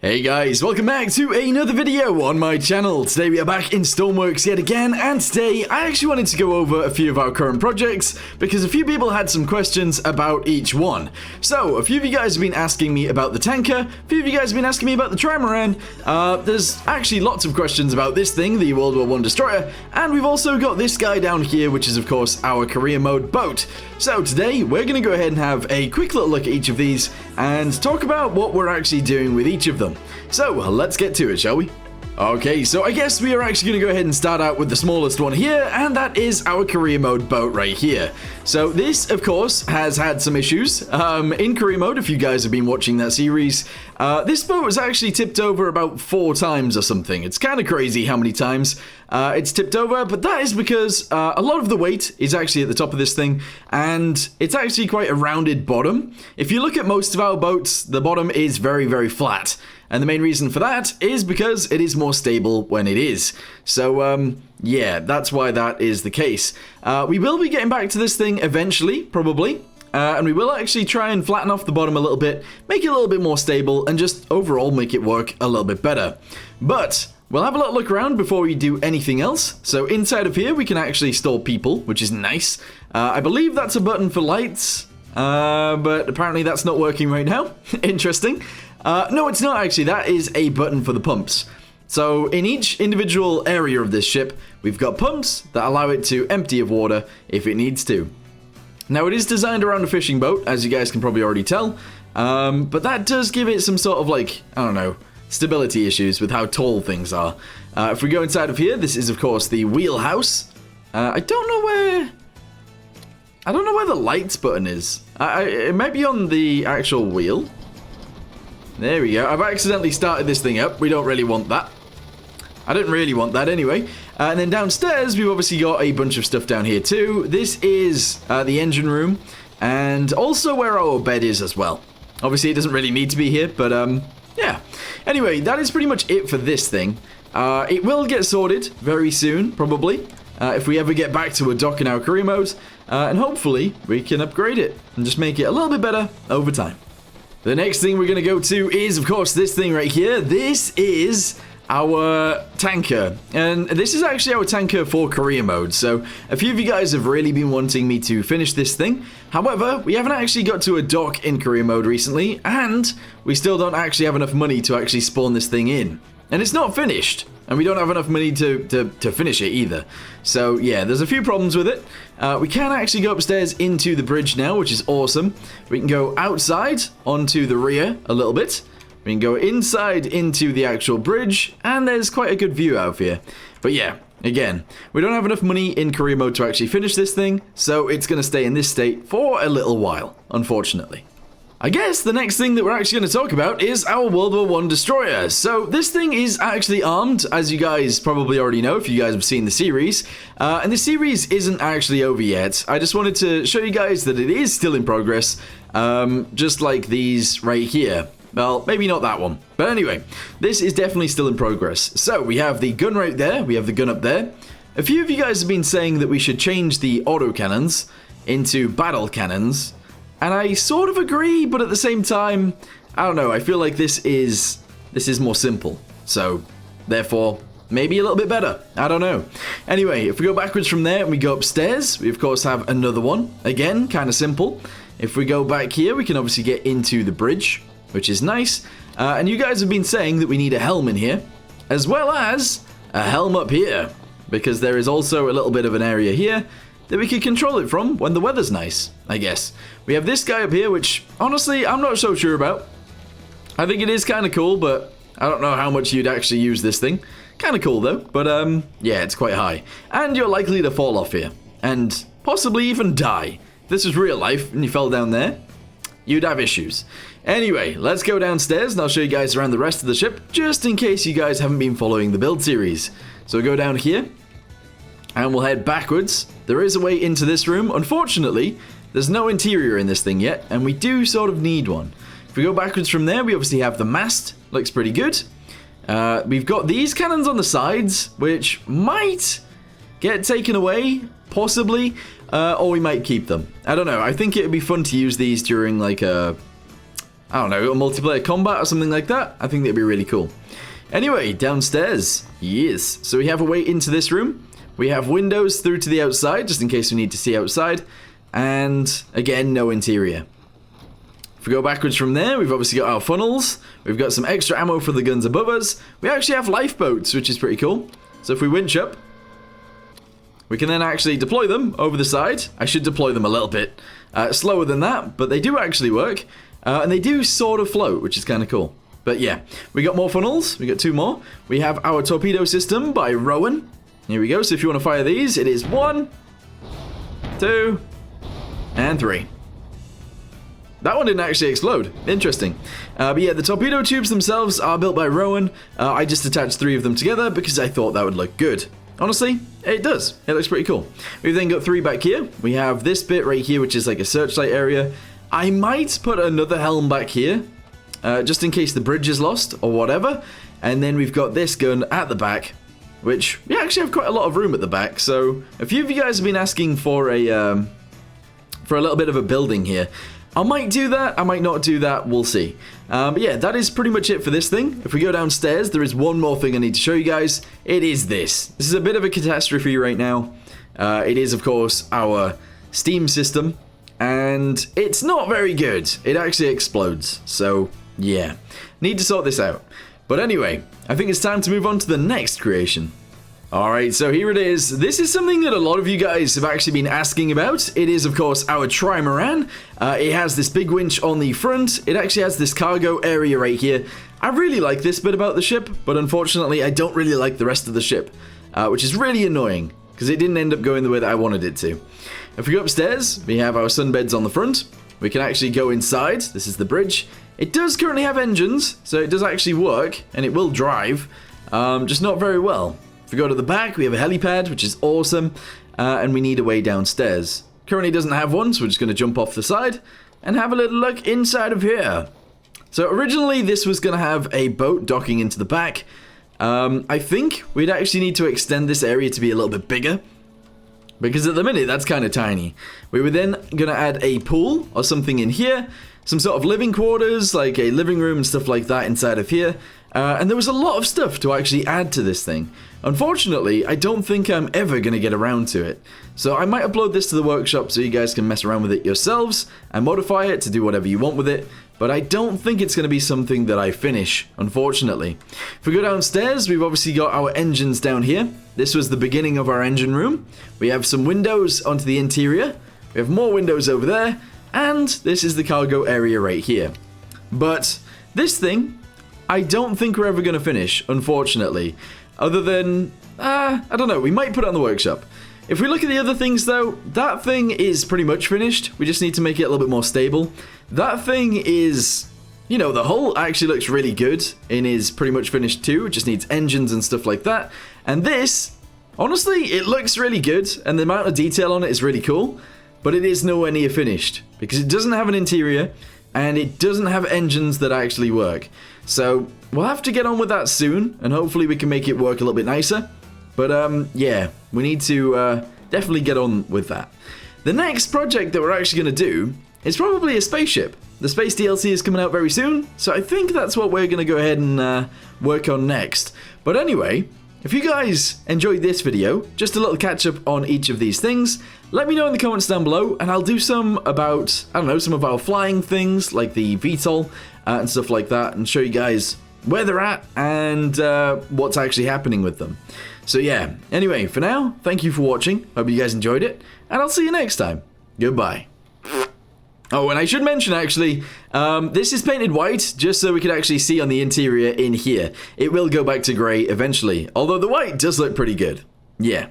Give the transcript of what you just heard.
Hey guys, welcome back to another video on my channel. Today we are back in Stormworks yet again, and today I actually wanted to go over a few of our current projects because a few people had some questions about each one. So, a few of you guys have been asking me about the tanker, a few of you guys have been asking me about the trimaran, there's actually lots of questions about this thing, the WW1 Destroyer, and we've also got this guy down here, which is of course our career mode boat. So today we're going to go ahead and have a quick little look at each of these and talk about what we're actually doing with each of them. So let's get to it, shall we? Okay, so I guess we are actually going to go ahead and start out with the smallest one here, and that is our career mode boat right here. So this, of course, has had some issues. In career mode, if you guys have been watching that series, this boat was actually tipped over about 4 times or something. It's kind of crazy how many times it's tipped over, but that is because a lot of the weight is actually at the top of this thing, and it's actually quite a rounded bottom. If you look at most of our boats, the bottom is very, very flat. And the main reason for that is because it is more stable when it is. So, yeah, that's why that is the case. We will be getting back to this thing eventually, probably. And we will actually try and flatten off the bottom a little bit, make it a little bit more stable, and just overall make it work a little bit better. But we'll have a little look around before we do anything else. So inside of here, we can actually store people, which is nice. I believe that's a button for lights, but apparently that's not working right now. Interesting. No, it's not actually. That is a button for the pumps. So in each individual area of this ship, we've got pumps that allow it to empty of water if it needs to. Now, it is designed around a fishing boat, as you guys can probably already tell, but that does give it some sort of, like, I don't know, stability issues with how tall things are. If we go inside of here, this is, of course, the wheelhouse. I don't know where the lights button is. It might be on the actual wheel. There we go. I've accidentally started this thing up. We don't really want that. I didn't really want that anyway. And then downstairs, we've obviously got a bunch of stuff down here too. This is the engine room, and also where our bed is as well. Obviously, it doesn't really need to be here, but yeah. Anyway, that is pretty much it for this thing. It will get sorted very soon, probably, if we ever get back to a dock in our career mode, and hopefully we can upgrade it and just make it a little bit better over time. The next thing we're going to go to is, of course, this thing right here. This is our tanker, and this is actually our tanker for career mode. So a few of you guys have really been wanting me to finish this thing. However, we haven't actually got to a dock in career mode recently, and we still don't actually have enough money to actually spawn this thing in. And it's not finished, and we don't have enough money to finish it either. So yeah, there's a few problems with it. We can actually go upstairs into the bridge now, which is awesome. We can go outside onto the rear a little bit. We can go inside into the actual bridge, and there's quite a good view out of here. But yeah, again, we don't have enough money in career mode to actually finish this thing, so it's going to stay in this state for a little while, unfortunately. I guess the next thing that we're actually going to talk about is our WW1 Destroyer. So this thing is actually armed, as you guys probably already know if you guys have seen the series. And the series isn't actually over yet. I just wanted to show you guys that it is still in progress, just like these right here. Well, maybe not that one. But anyway, this is definitely still in progress. So we have the gun right there. We have the gun up there. A few of you guys have been saying that we should change the autocannons into battle cannons. And I sort of agree, but at the same time, I don't know, I feel like this is more simple. So, therefore, maybe a little bit better. I don't know. Anyway, if we go backwards from there and we go upstairs, we of course have another one. Again, kind of simple. If we go back here, we can obviously get into the bridge, which is nice. And you guys have been saying that we need a helm in here, as well as a helm up here, because there is also a little bit of an area here that we could control it from when the weather's nice, I guess. We have this guy up here, which, honestly, I'm not so sure about. I think it is kind of cool, but I don't know how much you'd actually use this thing. Kind of cool, though, but, yeah, it's quite high. And you're likely to fall off here, and possibly even die. If this was real life and you fell down there, you'd have issues. Anyway, let's go downstairs, and I'll show you guys around the rest of the ship, just in case you guys haven't been following the build series. So we'll go down here, and we'll head backwards. There is a way into this room. Unfortunately, there's no interior in this thing yet, and we do sort of need one. If we go backwards from there, we obviously have the mast. Looks pretty good. We've got these cannons on the sides, which might get taken away, possibly, or we might keep them. I don't know. I think it would be fun to use these during, like, a I don't know, a multiplayer combat or something like that. I think that'd be really cool. Anyway, downstairs. Yes. So we have a way into this room. We have windows through to the outside, just in case we need to see outside. And, again, no interior. If we go backwards from there, we've obviously got our funnels. We've got some extra ammo for the guns above us. We actually have lifeboats, which is pretty cool. So if we winch up, we can then actually deploy them over the side. I should deploy them a little bit slower than that, but they do actually work. And they do sort of float, which is kind of cool. But yeah, we got more funnels. We got 2 more. We have our torpedo system by Rowan. Here we go. So if you want to fire these, it is 1, 2, and 3. That one didn't actually explode. Interesting. But yeah, the torpedo tubes themselves are built by Rowan. I just attached 3 of them together because I thought that would look good. Honestly, it does. It looks pretty cool. We've then got 3 back here. We have this bit right here, which is like a searchlight area. I might put another helm back here, just in case the bridge is lost or whatever. And then we've got this gun at the back, which we actually have quite a lot of room at the back. So a few of you guys have been asking for a little bit of a building here. I might do that, I might not do that, we'll see. But yeah, that is pretty much it for this thing. If we go downstairs, there is one more thing I need to show you guys. It is this. This is a bit of a catastrophe right now. It is, of course, our steam system. And it's not very good. It actually explodes. So, yeah. Need to sort this out. But anyway, I think it's time to move on to the next creation. Alright, so here it is. This is something that a lot of you guys have actually been asking about. It is, of course, our trimaran. It has this big winch on the front. It actually has this cargo area right here. I really like this bit about the ship, but unfortunately I don't really like the rest of the ship, which is really annoying, because it didn't end up going the way that I wanted it to. If we go upstairs, we have our sunbeds on the front. We can actually go inside. This is the bridge. It does currently have engines, so it does actually work, and it will drive, just not very well. If we go to the back, we have a helipad, which is awesome, and we need a way downstairs. Currently doesn't have one, so we're just going to jump off the side and have a little look inside of here. So originally this was going to have a boat docking into the back. I think we'd actually need to extend this area to be a little bit bigger, because at the minute that's kind of tiny. We were then going to add a pool or something in here, some sort of living quarters, like a living room and stuff like that inside of here. And there was a lot of stuff to actually add to this thing. Unfortunately, I don't think I'm ever going to get around to it. So I might upload this to the workshop so you guys can mess around with it yourselves and modify it to do whatever you want with it. But I don't think it's going to be something that I finish, unfortunately. If we go downstairs, we've obviously got our engines down here. This was the beginning of our engine room. We have some windows onto the interior. We have more windows over there. And this is the cargo area right here. But this thing, I don't think we're ever going to finish, unfortunately. Other than, I don't know, we might put it on the workshop. If we look at the other things though, that thing is pretty much finished. We just need to make it a little bit more stable. That thing is, you know, the hull actually looks really good and is pretty much finished too. It just needs engines and stuff like that. And this, honestly, it looks really good and the amount of detail on it is really cool. But it is nowhere near finished because it doesn't have an interior and it doesn't have engines that actually work. So we'll have to get on with that soon and hopefully we can make it work a little bit nicer. But yeah, we need to definitely get on with that. The next project that we're actually going to do is probably a spaceship. The space DLC is coming out very soon, so I think that's what we're going to go ahead and work on next. But anyway, if you guys enjoyed this video, just a little catch up on each of these things, let me know in the comments down below and I'll do some about, I don't know, some of our flying things like the VTOL and stuff like that and show you guys where they're at and what's actually happening with them. So yeah, anyway, for now, thank you for watching. Hope you guys enjoyed it and I'll see you next time. Goodbye. Oh, and I should mention actually, this is painted white just so we can actually see on the interior in here. It will go back to grey eventually, although the white does look pretty good. Yeah.